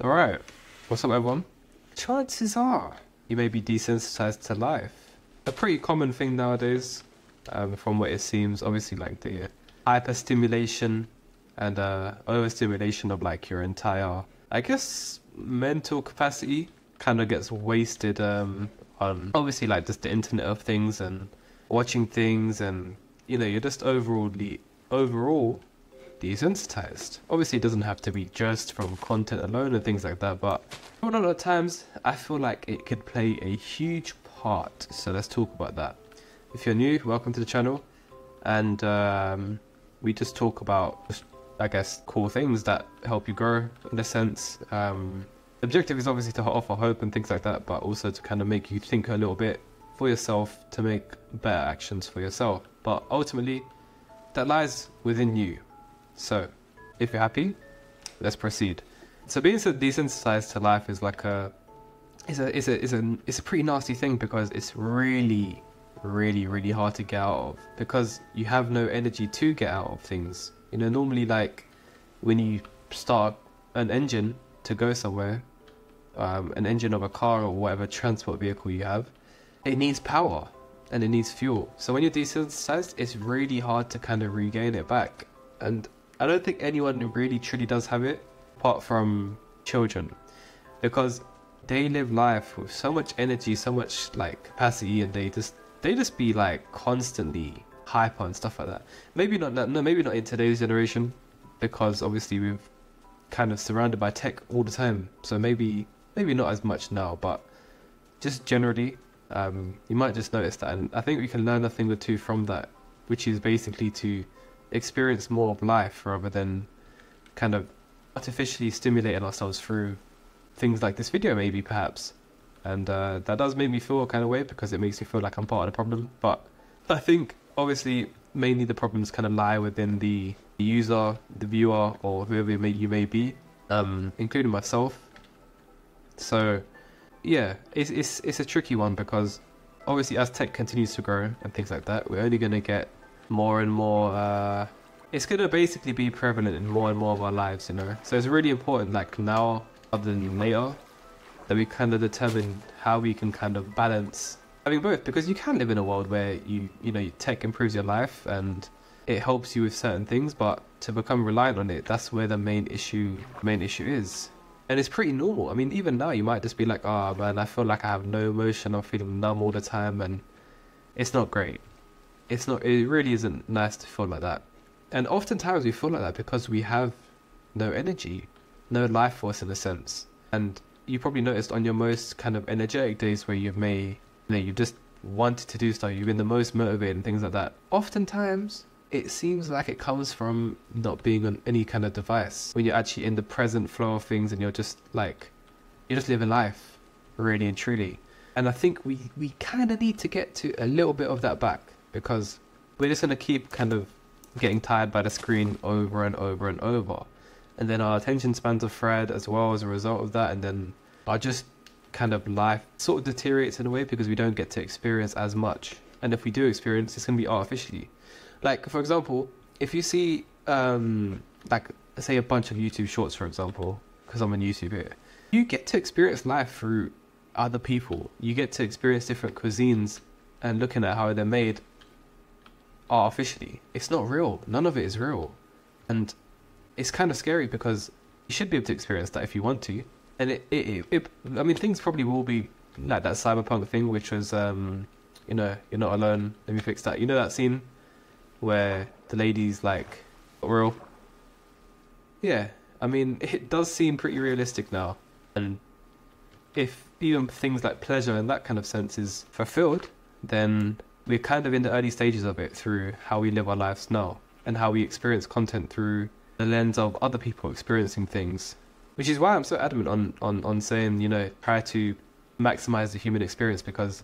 Alright, what's up everyone? Chances are you may be desensitized to life. A pretty common thing nowadays, from what it seems. Obviously like the hyperstimulation and overstimulation of like your entire, I guess, mental capacity kind of gets wasted on obviously like just the internet of things and watching things, and you know, you're just overall desensitized. Obviously it doesn't have to be just from content alone and things like that, but a lot of times I feel like it could play a huge part. So let's talk about that. If you're new, welcome to the channel, and we just talk about just, I guess, cool things that help you grow in a sense. The objective is obviously to offer hope and things like that, but also to kind of make you think a little bit for yourself, to make better actions for yourself. But ultimately that lies within you. So, if you're happy, let's proceed. So being so desensitized to life is like it's a pretty nasty thing, because it's really hard to get out of, because you have no energy to get out of things. You know, normally like when you start an engine to go somewhere, an engine of a car or whatever transport vehicle you have, it needs power and it needs fuel. So when you're desensitized, it's really hard to kind of regain it back. And I don't think anyone really truly does have it, apart from children, because they live life with so much energy, so much like capacity, and they just be like constantly hyper and stuff like that. Maybe not in today's generation, because obviously we've kind of surrounded by tech all the time. So maybe not as much now, but just generally, you might just notice that. And I think we can learn a thing or two from that, which is basically to experience more of life rather than kind of artificially stimulating ourselves through things like this video, maybe, perhaps. And that does make me feel a kind of way, because it makes me feel like I'm part of the problem. But I think obviously mainly the problems kind of lie within the user, the viewer, or whoever you may be, including myself. So yeah, it's a tricky one, because obviously as tech continues to grow and things like that, we're only going to get more and more, it's going to basically be prevalent in more and more of our lives, you know. So it's really important, like now other than later, that we kind of determine how we can kind of balance having both, because you can live in a world where you know, tech improves your life and it helps you with certain things, but to become reliant on it, that's where the main issue is. And it's pretty normal. I mean, even now you might just be like, oh man, I feel like I have no emotion, I'm feeling numb all the time, and it's not great. It really isn't nice to feel like that. And oftentimes we feel like that because we have no energy, no life force in a sense. And you probably noticed on your most kind of energetic days where you've just wanted to do stuff, you've been the most motivated and things like that. Oftentimes it seems like it comes from not being on any kind of device, when you're actually in the present flow of things and you're just living life, really and truly. And I think we kind of need to get to a little bit of that back, because we're just going to keep kind of getting tired by the screen over and over and over, and then our attention spans are fried as well as a result of that, and then our just kind of life sort of deteriorates in a way, because we don't get to experience as much. And if we do experience, it's going to be artificially. Like, for example, if you see like say a bunch of YouTube shorts, for example, because I'm on YouTube here, you get to experience life through other people. You get to experience different cuisines and looking at how they're made artificially. It's not real. None of it is real. And it's kind of scary, because you should be able to experience that if you want to. And I mean, things probably will be like that cyberpunk thing, which was, you know, you're not alone, let me fix that. You know that scene where the lady's like, real? Yeah, I mean, it does seem pretty realistic now. And if even things like pleasure in that kind of sense is fulfilled, then we're kind of in the early stages of it through how we live our lives now, and how we experience content through the lens of other people experiencing things. Which is why I'm so adamant on saying, you know, try to maximize the human experience, because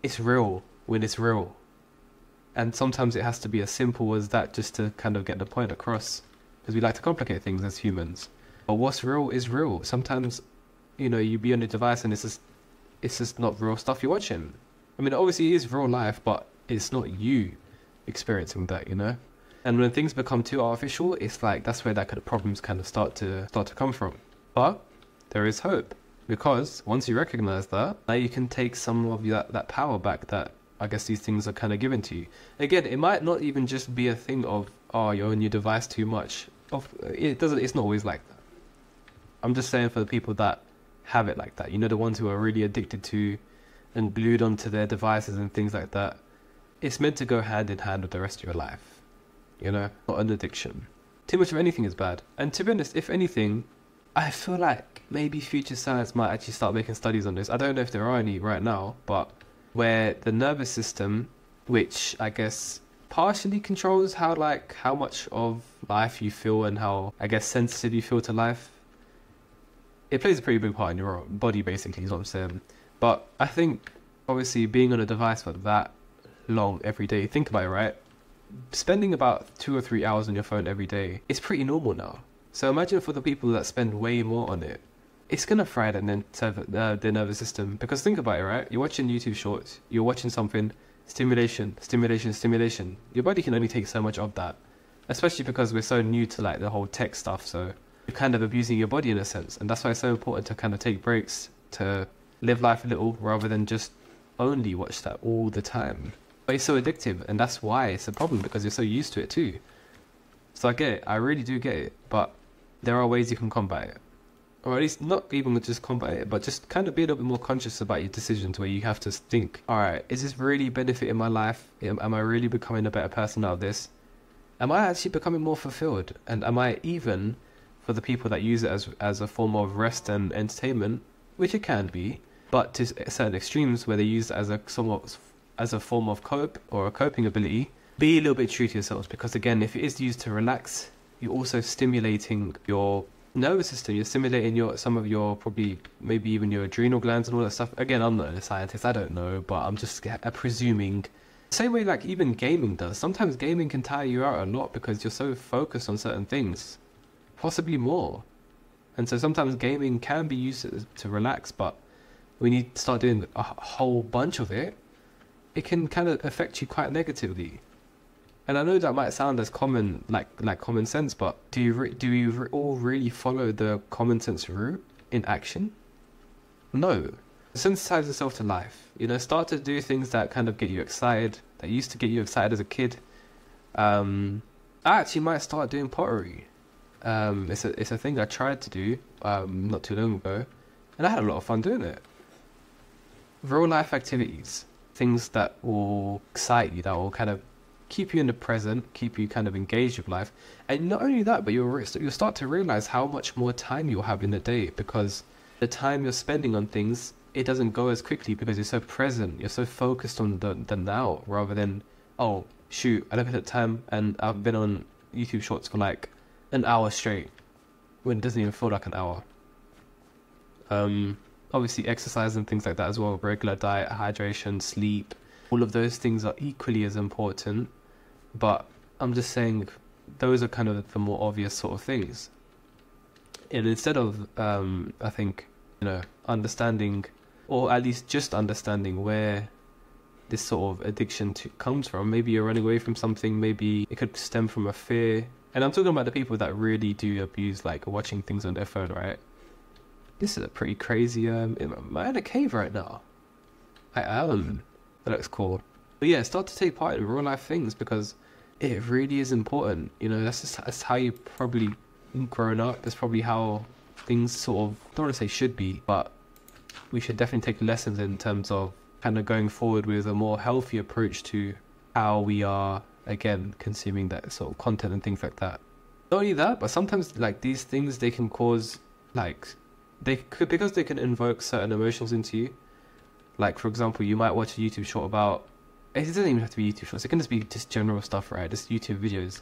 it's real when it's real. And sometimes it has to be as simple as that, just to kind of get the point across, because we like to complicate things as humans. But what's real is real. Sometimes, you know, you be on a device and it's just not real stuff you're watching. I mean, obviously it is real life, but it's not you experiencing that, you know? And when things become too artificial, it's like that's where that kind of problems kind of start to come from. But there is hope. Because once you recognize that, now you can take some of that power back that I guess these things are kind of given to you. Again, it might not even just be a thing of, oh, you're on your device too much. It's not always like that. I'm just saying for the people that have it like that, you know, the ones who are really addicted to and glued onto their devices and things like that. It's meant to go hand in hand with the rest of your life, you know, not an addiction. Too much of anything is bad. And to be honest, if anything, I feel like maybe future science might actually start making studies on this. I don't know if there are any right now, but where the nervous system, which I guess partially controls how much of life you feel and how, I guess, sensitive you feel to life, it plays a pretty big part in your body, basically, is what I'm saying. But I think, obviously, being on a device for that long every day, think about it, right? Spending about 2 or 3 hours on your phone every day is pretty normal now. So imagine for the people that spend way more on it, it's going to fry their nervous system. Because think about it, right? You're watching YouTube shorts, you're watching something, stimulation. Your body can only take so much of that. Especially because we're so new to like the whole tech stuff, so you're kind of abusing your body in a sense. And that's why it's so important to kind of take breaks, to live life a little, rather than just only watch that all the time. But it's so addictive, and that's why it's a problem, because you're so used to it too. So I get it, I really do get it, but there are ways you can combat it. Or at least not even just combat it, but just kind of be a little bit more conscious about your decisions, where you have to think, alright, is this really benefiting my life? Am I really becoming a better person out of this? Am I actually becoming more fulfilled? And am I even, for the people that use it as a form of rest and entertainment, which it can be, but to certain extremes where they use it as a form of cope or a coping ability, be a little bit true to yourselves, because again, if it is used to relax, you're also stimulating your nervous system. You're stimulating some of your, probably maybe even your adrenal glands and all that stuff. Again, I'm not a scientist, I don't know, but I'm just presuming. Same way like even gaming does. Sometimes gaming can tire you out a lot because you're so focused on certain things, possibly more. And so sometimes gaming can be used to relax, but when you start doing a whole bunch of it, it can kind of affect you quite negatively. And I know that might sound as common, like common sense, but do you all really follow the common sense route in action? No. Sensitize yourself to life. You know, start to do things that kind of get you excited, that used to get you excited as a kid. I actually might start doing pottery. It's a thing I tried to do not too long ago, and I had a lot of fun doing it. Real life activities, things that will excite you, that will kind of keep you in the present, keep you kind of engaged with life. And not only that, but you'll start to realize how much more time you'll have in the day, because the time you're spending on things, it doesn't go as quickly because you're so present, you're so focused on the now, rather than, oh shoot, I look at the time and I've been on YouTube shorts for like an hour straight, when it doesn't even feel like an hour. Obviously exercise and things like that as well, regular diet, hydration, sleep, all of those things are equally as important. But I'm just saying those are kind of the more obvious sort of things. And instead of, I think, you know, understanding, or at least just understanding where this sort of addiction comes from, maybe you're running away from something, maybe it could stem from a fear. And I'm talking about the people that really do abuse, like, watching things on their phone, right? This is a pretty crazy, am I in a cave right now? I am. That looks cool. But yeah, start to take part in real life things, because it really is important. You know, that's how you probably grown up. That's probably how things sort of, I don't want to say should be, but we should definitely take lessons in terms of kind of going forward with a more healthy approach to how we are, again, consuming that sort of content and things like that. Not only that, but sometimes like these things, they can cause, like, because they can invoke certain emotions into you. Like, for example, you might watch a YouTube short about, it doesn't even have to be YouTube shorts, it can just be just general stuff, right? Just YouTube videos.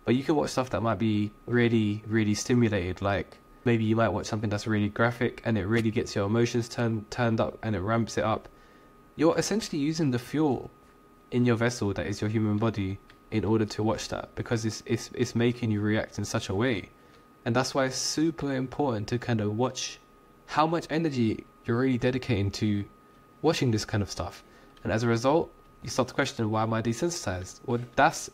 But you can watch stuff that might be really, really stimulated. Like, maybe you might watch something that's really graphic and it really gets your emotions turned up and it ramps it up. You're essentially using the fuel in your vessel that is your human body in order to watch that, because it's making you react in such a way. And that's why it's super important to kind of watch how much energy you're really dedicating to watching this kind of stuff. And as a result, you start to question, why am I desensitized? Well, that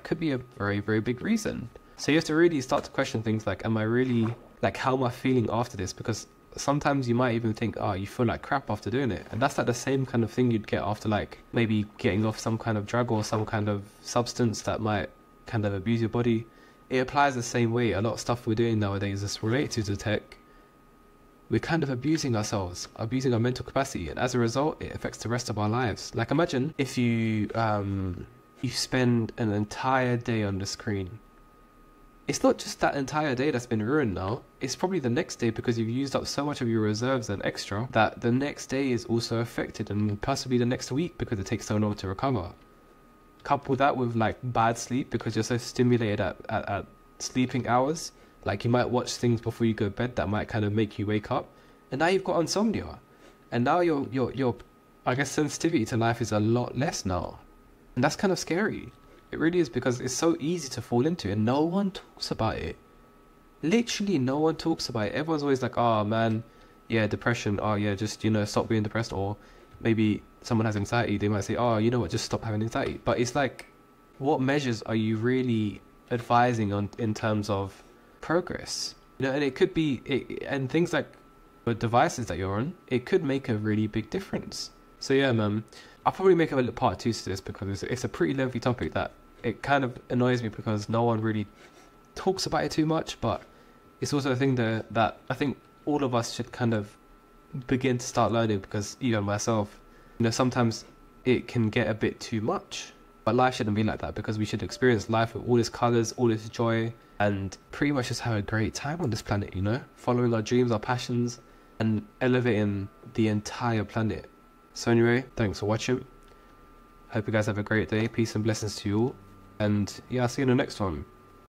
could be a very, very big reason. So you have to really start to question things like, am I really, like, how am I feeling after this? Because sometimes you might even think, oh, you feel like crap after doing it. And that's like the same kind of thing you'd get after like maybe getting off some kind of drug or some kind of substance that might kind of abuse your body. It applies the same way. A lot of stuff we're doing nowadays is related to tech. We're kind of abusing ourselves, abusing our mental capacity, and as a result, it affects the rest of our lives. Like imagine if you spend an entire day on the screen. It's not just that entire day that's been ruined now. It's probably the next day because you've used up so much of your reserves and extra that the next day is also affected, and possibly the next week because it takes so long to recover. Couple that with like bad sleep because you're so stimulated at sleeping hours. Like you might watch things before you go to bed that might kind of make you wake up, and now you've got insomnia, and now your I guess sensitivity to life is a lot less now, and that's kind of scary. It really is, because it's so easy to fall into, and no one talks about it. Literally, no one talks about it. Everyone's always like, "Oh man, yeah, depression. Oh yeah, just stop being depressed." Or maybe someone has anxiety, they might say, "Oh, you know what? Just stop having anxiety." But it's like, what measures are you really advising on in terms of progress? And it could be and things like the devices that you're on, it could make a really big difference. So yeah, man, I'll probably make a little part 2 to this because it's a pretty lengthy topic that it kind of annoys me because no one really talks about it too much. But it's also a thing that I think all of us should kind of begin to start learning, because even myself, sometimes it can get a bit too much. But life shouldn't be like that, because we should experience life with all its colours, all its joy, and pretty much just have a great time on this planet, following our dreams, our passions, and elevating the entire planet. So anyway, thanks for watching. Hope you guys have a great day. Peace and blessings to you all. And yeah, I'll see you in the next one.